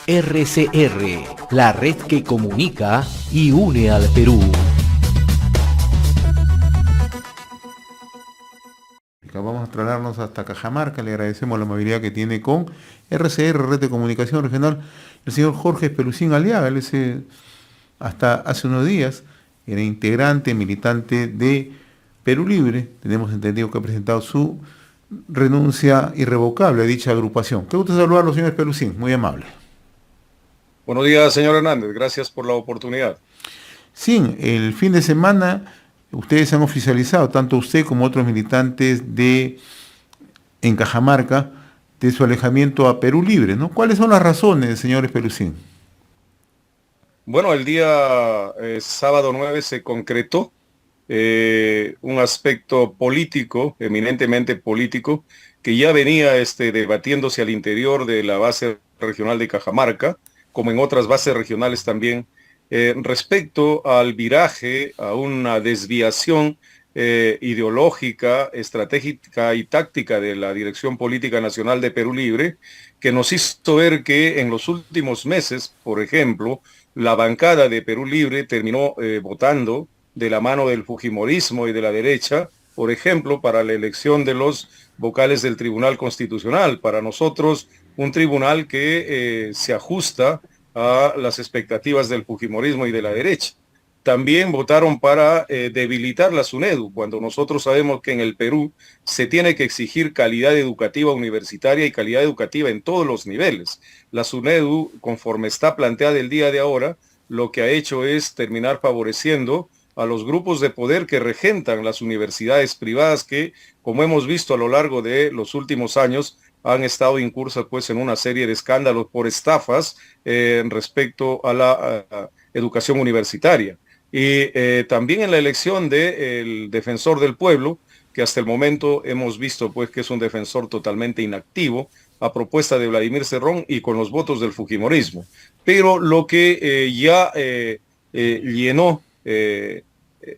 RCR, la red que comunica y une al Perú. Vamos a trasladarnos hasta Cajamarca. Le agradecemos la amabilidad que tiene con RCR, Red de Comunicación Regional, el señor Jorge Pelusín Aliaga. Él es, hasta hace unos días era integrante, militante de Perú Libre. Tenemos entendido que ha presentado su renuncia irrevocable a dicha agrupación. Qué gusto saludarlo, señor Pelusín, muy amable. Buenos días, señor Hernández, gracias por la oportunidad. Sí, el fin de semana ustedes han oficializado, tanto usted como otros militantes en Cajamarca, de su alejamiento a Perú Libre, ¿no? ¿Cuáles son las razones, señores Pelusín? Bueno, el día sábado 9 se concretó un aspecto político, eminentemente político, que ya venía debatiéndose al interior de la base regional de Cajamarca, como en otras bases regionales también, respecto al viraje, a una desviación ideológica, estratégica y táctica de la Dirección Política Nacional de Perú Libre, que nos hizo ver que en los últimos meses, por ejemplo, la bancada de Perú Libre terminó votando de la mano del fujimorismo y de la derecha, por ejemplo, para la elección de los vocales del Tribunal Constitucional. Para nosotros, un tribunal que se ajusta a las expectativas del fujimorismo y de la derecha. También votaron para debilitar la SUNEDU, cuando nosotros sabemos que en el Perú se tiene que exigir calidad educativa universitaria y calidad educativa en todos los niveles. La SUNEDU, conforme está planteada el día de ahora, lo que ha hecho es terminar favoreciendo a los grupos de poder que regentan las universidades privadas que, como hemos visto a lo largo de los últimos años, han estado incursas pues en una serie de escándalos por estafas respecto a la educación universitaria. Y también en la elección del defensor del pueblo, que hasta el momento hemos visto pues que es un defensor totalmente inactivo, a propuesta de Vladimir Cerrón y con los votos del fujimorismo. Pero lo que llenó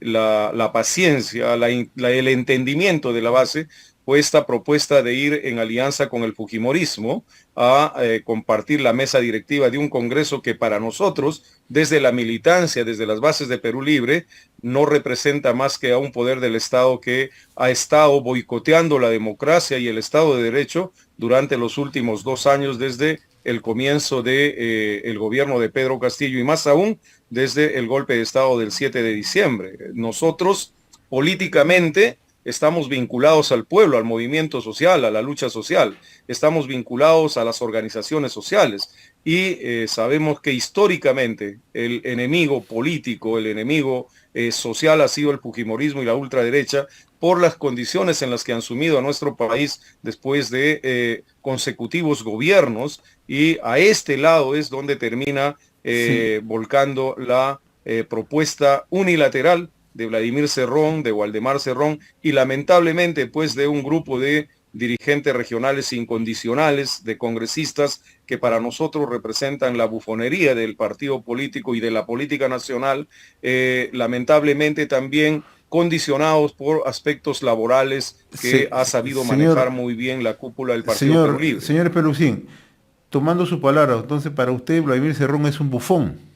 la paciencia, el entendimiento de la base, fue esta propuesta de ir en alianza con el fujimorismo a compartir la mesa directiva de un congreso que para nosotros, desde la militancia, desde las bases de Perú Libre, no representa más que a un poder del Estado que ha estado boicoteando la democracia y el Estado de Derecho durante los últimos 2 años desde el comienzo del gobierno de Pedro Castillo y más aún desde el golpe de Estado del 7 de diciembre. Nosotros políticamente estamos vinculados al pueblo, al movimiento social, a la lucha social, estamos vinculados a las organizaciones sociales y sabemos que históricamente el enemigo político, el enemigo social ha sido el fujimorismo y la ultraderecha por las condiciones en las que han sumido a nuestro país después de consecutivos gobiernos, y a este lado es donde termina volcando la propuesta unilateral de Vladimir Cerrón, de Waldemar Cerrón, y lamentablemente pues de un grupo de dirigentes regionales incondicionales, de congresistas que para nosotros representan la bufonería del partido político y de la política nacional, lamentablemente también condicionados por aspectos laborales que ha sabido manejar muy bien la cúpula del Partido Perú Libre. Señor Pelusín, tomando su palabra, entonces para usted Vladimir Cerrón es un bufón.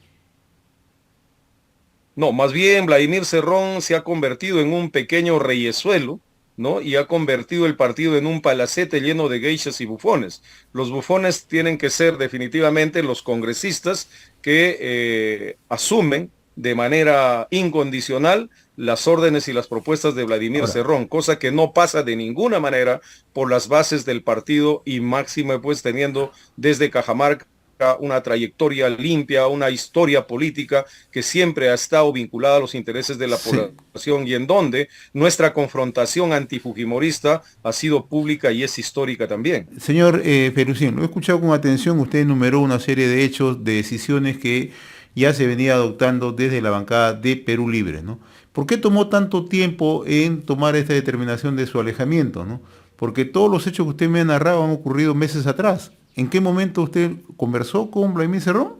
No, más bien Vladimir Cerrón se ha convertido en un pequeño reyesuelo, ¿no? Y ha convertido el partido en un palacete lleno de geishas y bufones. Los bufones tienen que ser definitivamente los congresistas que asumen de manera incondicional las órdenes y las propuestas de Vladimir Cerrón, cosa que no pasa de ninguna manera por las bases del partido y máximo pues teniendo desde Cajamarca una trayectoria limpia, una historia política que siempre ha estado vinculada a los intereses de la población y en donde nuestra confrontación antifujimorista ha sido pública y es histórica también. Señor Pelusín, lo he escuchado con atención, usted enumeró una serie de hechos, de decisiones que ya se venía adoptando desde la bancada de Perú Libre, ¿no? ¿Por qué tomó tanto tiempo en tomar esta determinación de su alejamiento, ¿no? Porque todos los hechos que usted me ha narrado han ocurrido meses atrás. ¿En qué momento usted conversó con Vladimir Cerrón?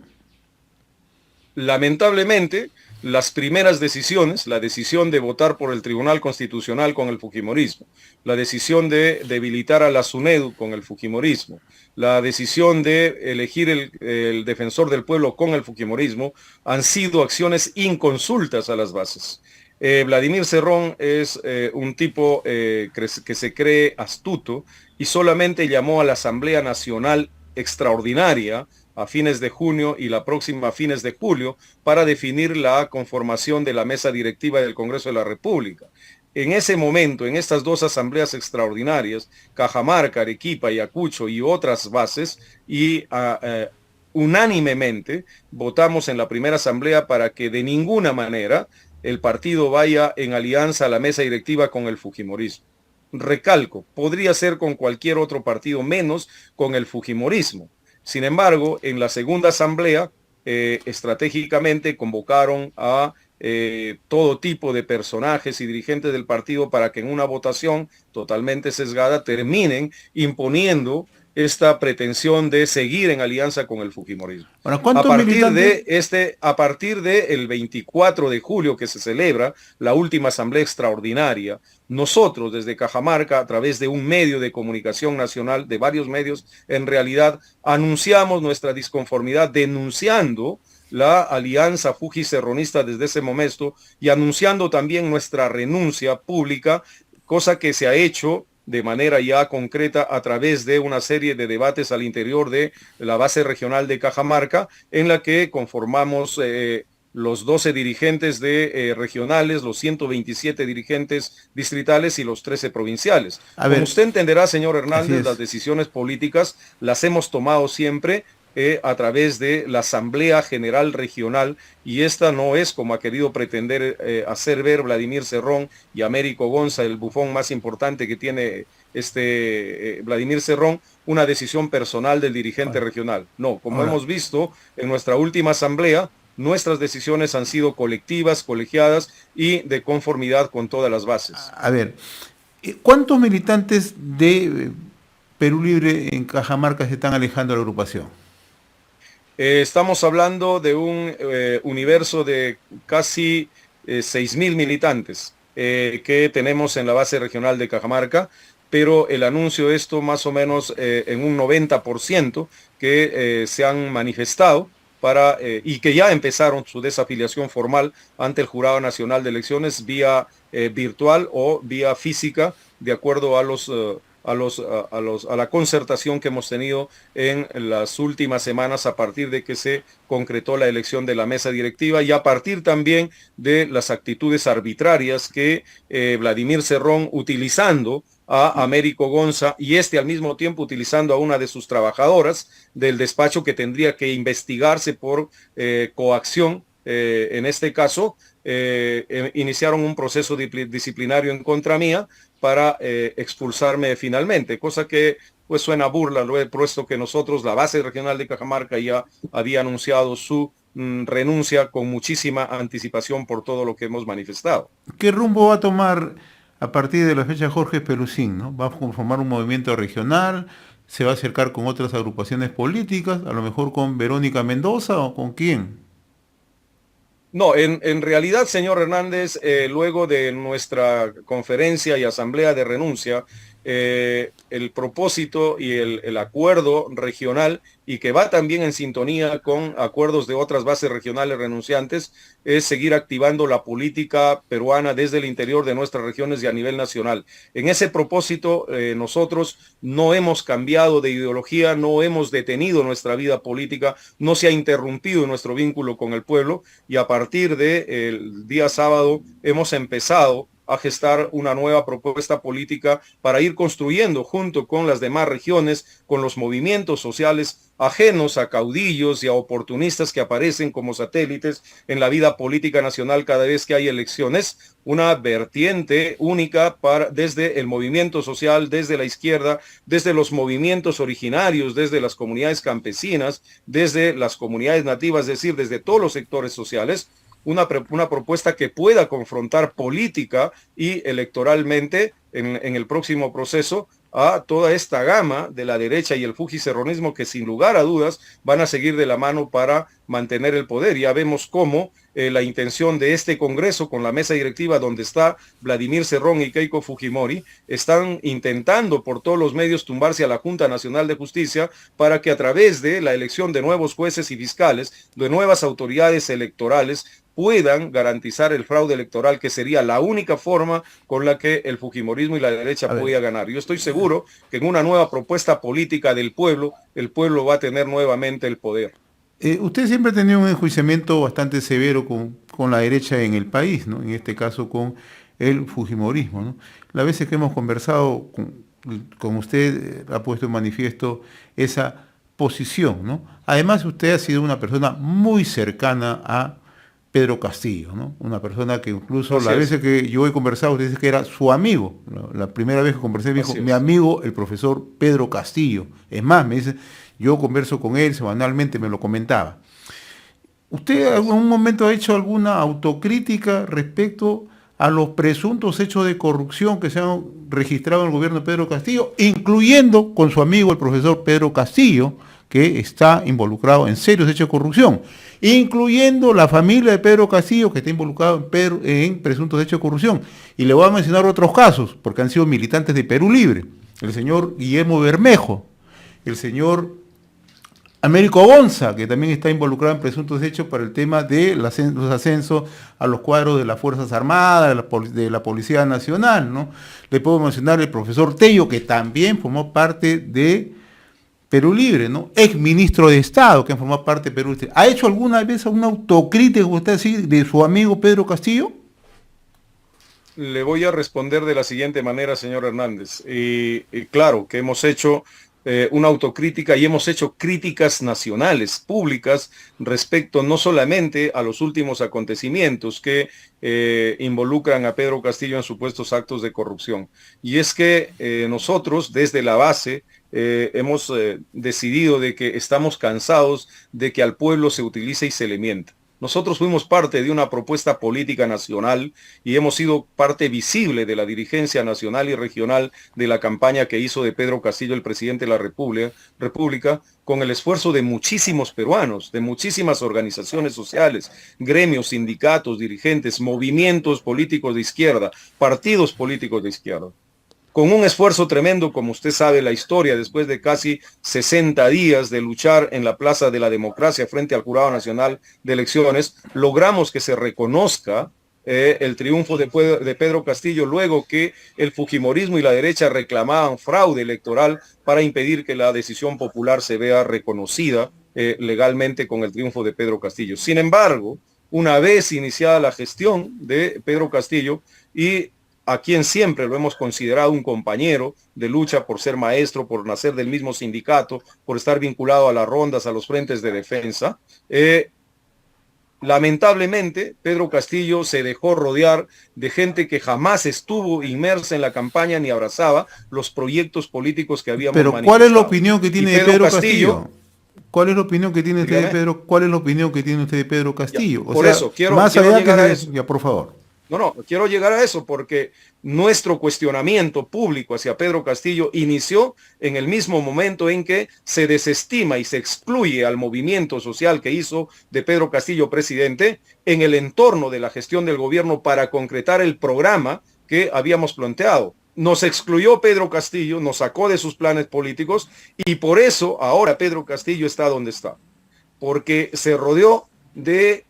Lamentablemente, las primeras decisiones, la decisión de votar por el Tribunal Constitucional con el fujimorismo, la decisión de debilitar a la SUNEDU con el fujimorismo, la decisión de elegir el defensor del pueblo con el fujimorismo, han sido acciones inconsultas a las bases. Vladimir Cerrón es un tipo que se cree astuto y solamente llamó a la Asamblea Nacional Extraordinaria a fines de junio y la próxima a fines de julio para definir la conformación de la mesa directiva del Congreso de la República. En ese momento, en estas dos asambleas extraordinarias, Cajamarca, Arequipa, Ayacucho y otras bases, y unánimemente votamos en la primera asamblea para que de ninguna manera el partido vaya en alianza a la mesa directiva con el fujimorismo. Recalco, podría ser con cualquier otro partido menos con el fujimorismo. Sin embargo, en la segunda asamblea, estratégicamente convocaron a todo tipo de personajes y dirigentes del partido para que en una votación totalmente sesgada terminen imponiendo esta pretensión de seguir en alianza con el fujimorismo. Ahora, A partir del 24 de julio que se celebra la última asamblea extraordinaria, nosotros desde Cajamarca, a través de un medio de comunicación nacional, de varios medios, en realidad anunciamos nuestra disconformidad denunciando la alianza fujicerronista desde ese momento y anunciando también nuestra renuncia pública, cosa que se ha hecho de manera ya concreta a través de una serie de debates al interior de la base regional de Cajamarca, en la que conformamos los 12 dirigentes regionales, los 127 dirigentes distritales y los 13 provinciales. Como usted entenderá, señor Hernández, las decisiones políticas las hemos tomado siempre a través de la Asamblea General Regional, y esta no es, como ha querido pretender hacer ver Vladimir Cerrón y Américo Gonza, el bufón más importante que tiene Vladimir Cerrón, una decisión personal del dirigente regional. No, como hemos visto en nuestra última asamblea, nuestras decisiones han sido colectivas, colegiadas y de conformidad con todas las bases. A ver, ¿cuántos militantes de Perú Libre en Cajamarca se están alejando de la agrupación? Estamos hablando de un universo de casi 6.000 militantes que tenemos en la base regional de Cajamarca, pero el anuncio de esto más o menos en un 90% que se han manifestado y que ya empezaron su desafiliación formal ante el Jurado Nacional de Elecciones vía virtual o vía física, de acuerdo a la concertación que hemos tenido en las últimas semanas a partir de que se concretó la elección de la mesa directiva y a partir también de las actitudes arbitrarias que Vladimir Cerrón, utilizando a Américo Gonza y al mismo tiempo utilizando a una de sus trabajadoras del despacho que tendría que investigarse por coacción, en este caso, iniciaron un proceso disciplinario en contra mía para expulsarme finalmente, cosa que pues suena burla, puesto que nosotros, la base regional de Cajamarca, ya había anunciado su renuncia con muchísima anticipación por todo lo que hemos manifestado. ¿Qué rumbo va a tomar a partir de la fecha Jorge Pelusín, ¿no? ¿Va a conformar un movimiento regional? ¿Se va a acercar con otras agrupaciones políticas? ¿A lo mejor con Verónica Mendoza o con quién? No, en realidad, señor Hernández, luego de nuestra conferencia y asamblea de renuncia, el propósito y el acuerdo regional, y que va también en sintonía con acuerdos de otras bases regionales renunciantes, es seguir activando la política peruana desde el interior de nuestras regiones y a nivel nacional. En ese propósito, nosotros no hemos cambiado de ideología, no hemos detenido nuestra vida política, no se ha interrumpido nuestro vínculo con el pueblo, y a partir del día sábado hemos empezado a gestar una nueva propuesta política para ir construyendo junto con las demás regiones, con los movimientos sociales ajenos a caudillos y a oportunistas que aparecen como satélites en la vida política nacional cada vez que hay elecciones, una vertiente única desde el movimiento social, desde la izquierda, desde los movimientos originarios, desde las comunidades campesinas, desde las comunidades nativas, es decir, desde todos los sectores sociales, una propuesta que pueda confrontar política y electoralmente en el próximo proceso a toda esta gama de la derecha y el fujicerronismo, que sin lugar a dudas van a seguir de la mano para mantener el poder. Ya vemos cómo la intención de este Congreso, con la mesa directiva donde está Vladimir Cerrón y Keiko Fujimori, están intentando por todos los medios tumbarse a la Junta Nacional de Justicia para que a través de la elección de nuevos jueces y fiscales, de nuevas autoridades electorales, puedan garantizar el fraude electoral, que sería la única forma con la que el fujimorismo y la derecha podía ganar. Yo estoy seguro que en una nueva propuesta política del pueblo, el pueblo va a tener nuevamente el poder. Usted siempre ha tenido un enjuiciamiento bastante severo con la derecha en el país, ¿no? En este caso con el fujimorismo, ¿no? Las veces que hemos conversado con usted, ha puesto en manifiesto esa posición, ¿no? Además, usted ha sido una persona muy cercana a Pedro Castillo, ¿no? Una persona que incluso las veces que yo he conversado, usted dice que era su amigo. La primera vez que conversé me dijo, mi amigo, el profesor Pedro Castillo. Es más, me dice, yo converso con él semanalmente, me lo comentaba. ¿Usted en algún momento ha hecho alguna autocrítica respecto a los presuntos hechos de corrupción que se han registrado en el gobierno de Pedro Castillo, incluyendo con su amigo el profesor Pedro Castillo, que está involucrado en serios hechos de corrupción, incluyendo la familia de Pedro Castillo, que está involucrado en presuntos hechos de corrupción? Y le voy a mencionar otros casos, porque han sido militantes de Perú Libre: el señor Guillermo Bermejo, el señor Américo Gonza, que también está involucrado en presuntos hechos para el tema de los ascensos a los cuadros de las Fuerzas Armadas, de la Policía Nacional, ¿no? Le puedo mencionar el profesor Tello, que también formó parte de Perú Libre, ¿no? Ex ministro de Estado, que formó parte de Perú Libre. ¿Ha hecho alguna vez una autocrítica, usted así, de su amigo Pedro Castillo? Le voy a responder de la siguiente manera, señor Hernández. Claro que hemos hecho una autocrítica y hemos hecho críticas nacionales, públicas, respecto no solamente a los últimos acontecimientos que involucran a Pedro Castillo en supuestos actos de corrupción. Y es que nosotros, desde la base, hemos decidido de que estamos cansados de que al pueblo se utilice y se le mienta. Nosotros fuimos parte de una propuesta política nacional y hemos sido parte visible de la dirigencia nacional y regional de la campaña que hizo de Pedro Castillo el presidente de la República, con el esfuerzo de muchísimos peruanos, de muchísimas organizaciones sociales, gremios, sindicatos, dirigentes, movimientos políticos de izquierda, partidos políticos de izquierda. Con un esfuerzo tremendo, como usted sabe la historia, después de casi 60 días de luchar en la Plaza de la Democracia frente al Jurado Nacional de Elecciones, logramos que se reconozca el triunfo de Pedro Castillo, luego que el fujimorismo y la derecha reclamaban fraude electoral para impedir que la decisión popular se vea reconocida legalmente con el triunfo de Pedro Castillo. Sin embargo, una vez iniciada la gestión de Pedro Castillo, y a quien siempre lo hemos considerado un compañero de lucha por ser maestro, por nacer del mismo sindicato, por estar vinculado a las rondas, a los frentes de defensa, lamentablemente Pedro Castillo se dejó rodear de gente que jamás estuvo inmersa en la campaña ni abrazaba los proyectos políticos que habíamos manifestado. Pero ¿cuál es la opinión que tiene de Pedro Castillo? ¿Cuál es la opinión que tiene usted de Pedro? ¿Cuál es la opinión que tiene usted de Pedro Castillo? Ya, por eso quiero llegar a eso. Ya, por favor. No, quiero llegar a eso porque nuestro cuestionamiento público hacia Pedro Castillo inició en el mismo momento en que se desestima y se excluye al movimiento social que hizo de Pedro Castillo presidente en el entorno de la gestión del gobierno para concretar el programa que habíamos planteado. Nos excluyó Pedro Castillo, nos sacó de sus planes políticos y por eso ahora Pedro Castillo está donde está. Porque se rodeó de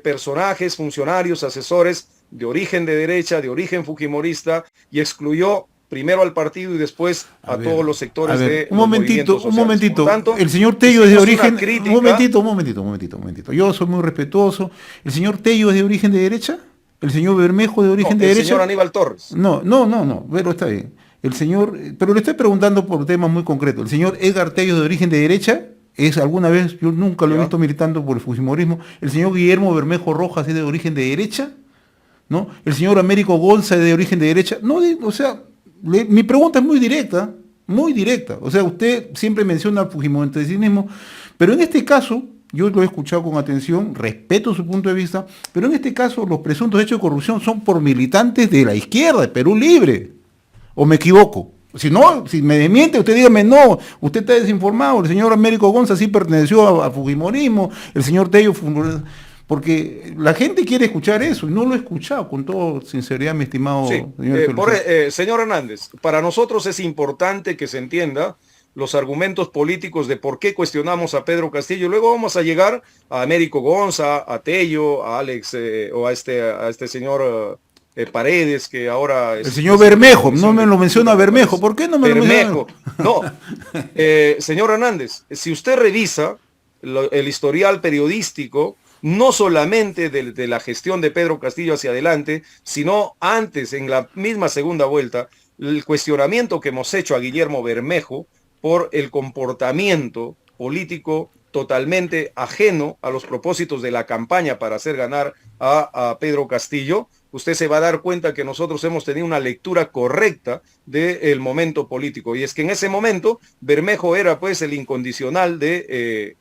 personajes, funcionarios, asesores de origen de derecha, de origen fujimorista, y excluyó primero al partido y después a todos los sectores de un momentito, un momentito. Tanto, el señor Tello es de origen... Un momentito. Yo soy muy respetuoso. ¿El señor Tello es de origen de derecha? ¿El señor Bermejo de origen de derecha? El señor Aníbal Torres. No, pero está bien. El señor... Pero le estoy preguntando por temas muy concretos. ¿El señor Edgar Tello de origen de derecha? ¿Es alguna vez? Yo nunca lo he visto militando por el fujimorismo. ¿El señor Guillermo Bermejo Rojas es de origen de derecha? ¿No? ¿El señor Américo Gonza es de origen de derecha? No, o sea, mi pregunta es muy directa. O sea, usted siempre menciona el fujimorismo, pero en este caso, yo lo he escuchado con atención, respeto su punto de vista, pero en este caso los presuntos hechos de corrupción son por militantes de la izquierda, de Perú Libre. ¿O me equivoco? Si no, si me desmiente, usted dígame, no, usted está desinformado, el señor Américo Gonza sí perteneció al fujimorismo, el señor Tello, porque la gente quiere escuchar eso, y no lo he escuchado, con toda sinceridad, mi estimado Sí, señor señor Hernández, para nosotros es importante que se entienda los argumentos políticos de por qué cuestionamos a Pedro Castillo. Luego vamos a llegar a Américo Gonza, a Tello, a Alex, o a este señor Paredes, que ahora es... El señor Bermejo, no me lo menciona Bermejo, ¿por qué no me lo menciona? Bermejo, no. Señor Hernández, si usted revisa el historial periodístico, no solamente de la gestión de Pedro Castillo hacia adelante, sino antes, en la misma segunda vuelta, el cuestionamiento que hemos hecho a Guillermo Bermejo por el comportamiento político totalmente ajeno a los propósitos de la campaña para hacer ganar a Pedro Castillo, usted se va a dar cuenta que nosotros hemos tenido una lectura correcta del momento político. Y es que en ese momento Bermejo era pues el incondicional de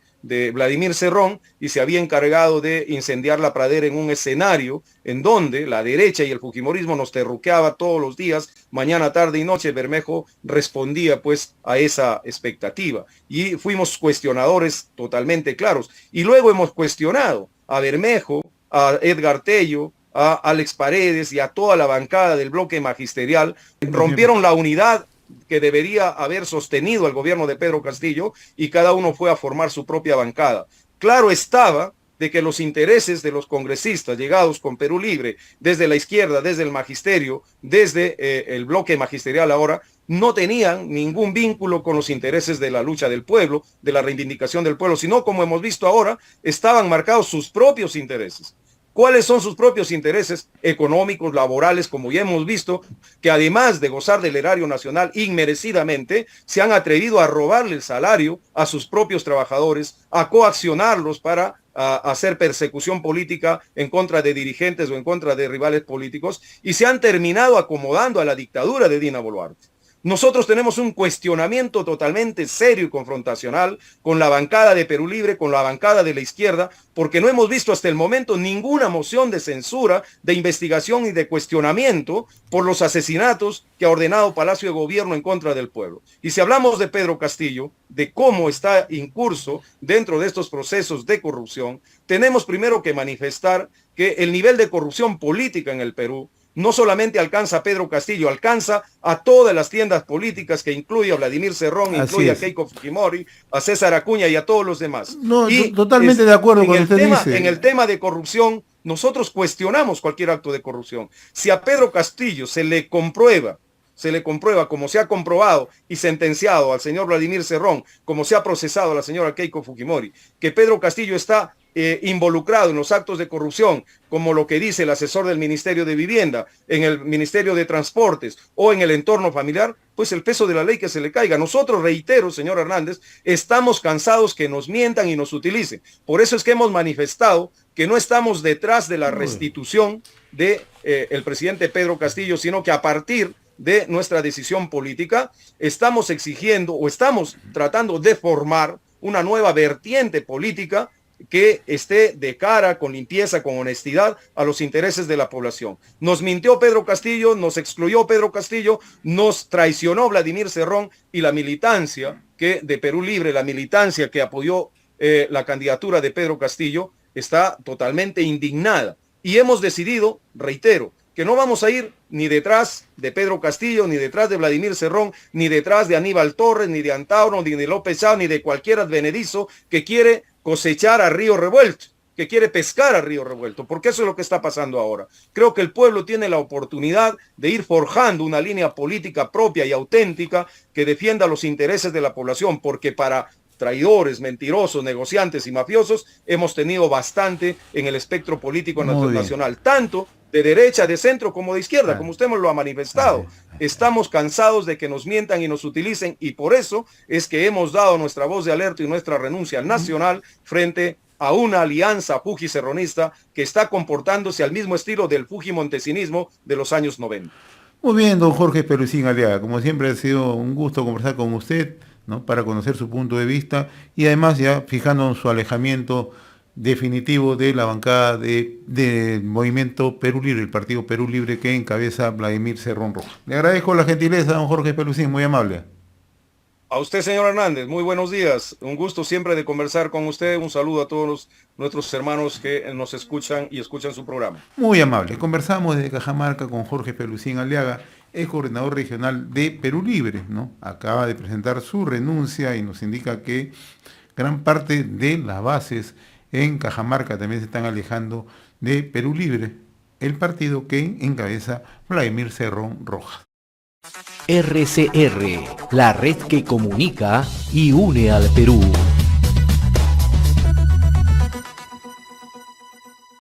Vladimir Cerrón y se había encargado de incendiar la pradera en un escenario en donde la derecha y el fujimorismo nos terruqueaba todos los días, mañana, tarde y noche. Bermejo respondía pues a esa expectativa y fuimos cuestionadores totalmente claros. Y luego hemos cuestionado a Bermejo, a Edgar Tello, a Alex Paredes y a toda la bancada del bloque magisterial. Rompieron la unidad que debería haber sostenido el gobierno de Pedro Castillo y cada uno fue a formar su propia bancada. Claro estaba de que los intereses de los congresistas llegados con Perú Libre, desde la izquierda, desde el magisterio, desde el bloque magisterial ahora, no tenían ningún vínculo con los intereses de la lucha del pueblo, de la reivindicación del pueblo, sino, como hemos visto ahora, estaban marcados sus propios intereses. ¿Cuáles son sus propios intereses económicos, laborales, como ya hemos visto, que además de gozar del erario nacional inmerecidamente, se han atrevido a robarle el salario a sus propios trabajadores, a coaccionarlos para hacer persecución política en contra de dirigentes o en contra de rivales políticos, y se han terminado acomodando a la dictadura de Dina Boluarte? Nosotros tenemos un cuestionamiento totalmente serio y confrontacional con la bancada de Perú Libre, con la bancada de la izquierda, porque no hemos visto hasta el momento ninguna moción de censura, de investigación y de cuestionamiento por los asesinatos que ha ordenado Palacio de Gobierno en contra del pueblo. Y si hablamos de Pedro Castillo, de cómo está incurso dentro de estos procesos de corrupción, tenemos primero que manifestar que el nivel de corrupción política en el Perú no solamente alcanza a Pedro Castillo, alcanza a todas las tiendas políticas, que incluye a Vladimir Cerrón, incluye a Keiko Fujimori, a César Acuña y a todos los demás. No, y totalmente de acuerdo con lo que usted dice. En el tema de corrupción, nosotros cuestionamos cualquier acto de corrupción. Si a Pedro Castillo se le comprueba, como se ha comprobado y sentenciado al señor Vladimir Cerrón, como se ha procesado a la señora Keiko Fujimori, que Pedro Castillo está involucrado en los actos de corrupción, como lo que dice el asesor del Ministerio de Vivienda, en el Ministerio de Transportes o en el entorno familiar, pues el peso de la ley que se le caiga. Nosotros, reitero, señor Hernández, estamos cansados que nos mientan y nos utilicen. Por eso es que hemos manifestado que no estamos detrás de la restitución de el presidente Pedro Castillo, sino que a partir de nuestra decisión política estamos exigiendo o estamos tratando de formar una nueva vertiente política que esté de cara, con limpieza, con honestidad, a los intereses de la población. Nos mintió Pedro Castillo, nos excluyó Pedro Castillo, nos traicionó Vladimir Cerrón, y la militancia de Perú Libre, la militancia que apoyó la candidatura de Pedro Castillo, está totalmente indignada. Y hemos decidido, reitero, que no vamos a ir ni detrás de Pedro Castillo, ni detrás de Vladimir Cerrón, ni detrás de Aníbal Torres, ni de Antauro, ni de López Chao, ni de cualquier advenedizo que quiere cosechar a río revuelto, que quiere pescar a río revuelto, porque eso es lo que está pasando ahora. Creo que el pueblo tiene la oportunidad de ir forjando una línea política propia y auténtica que defienda los intereses de la población, porque para traidores, mentirosos, negociantes y mafiosos hemos tenido bastante en el espectro político nacional, tanto de derecha, de centro como de izquierda, como usted lo ha manifestado. Estamos cansados de que nos mientan y nos utilicen, y por eso es que hemos dado nuestra voz de alerta y nuestra renuncia nacional frente a una alianza fujicerronista que está comportándose al mismo estilo del fujimontesinismo de los años 90. Muy bien, don Jorge Pelucín Aliaga, como siempre ha sido un gusto conversar con usted, ¿no?, para conocer su punto de vista y además ya fijando su alejamiento definitivo de la bancada del Movimiento Perú Libre, el Partido Perú Libre que encabeza Vladimir Cerrón Rojas. Le agradezco la gentileza, don Jorge Pelusín, muy amable. A usted, señor Hernández, muy buenos días. Un gusto siempre de conversar con usted. Un saludo a todos nuestros hermanos que nos escuchan y escuchan su programa. Muy amable. Conversamos desde Cajamarca con Jorge Pelusín Aliaga, el coordinador regional de Perú Libre, ¿no? Acaba de presentar su renuncia y nos indica que gran parte de las bases en Cajamarca también se están alejando de Perú Libre, el partido que encabeza Vladimir Cerrón Rojas. RCR, la red que comunica y une al Perú.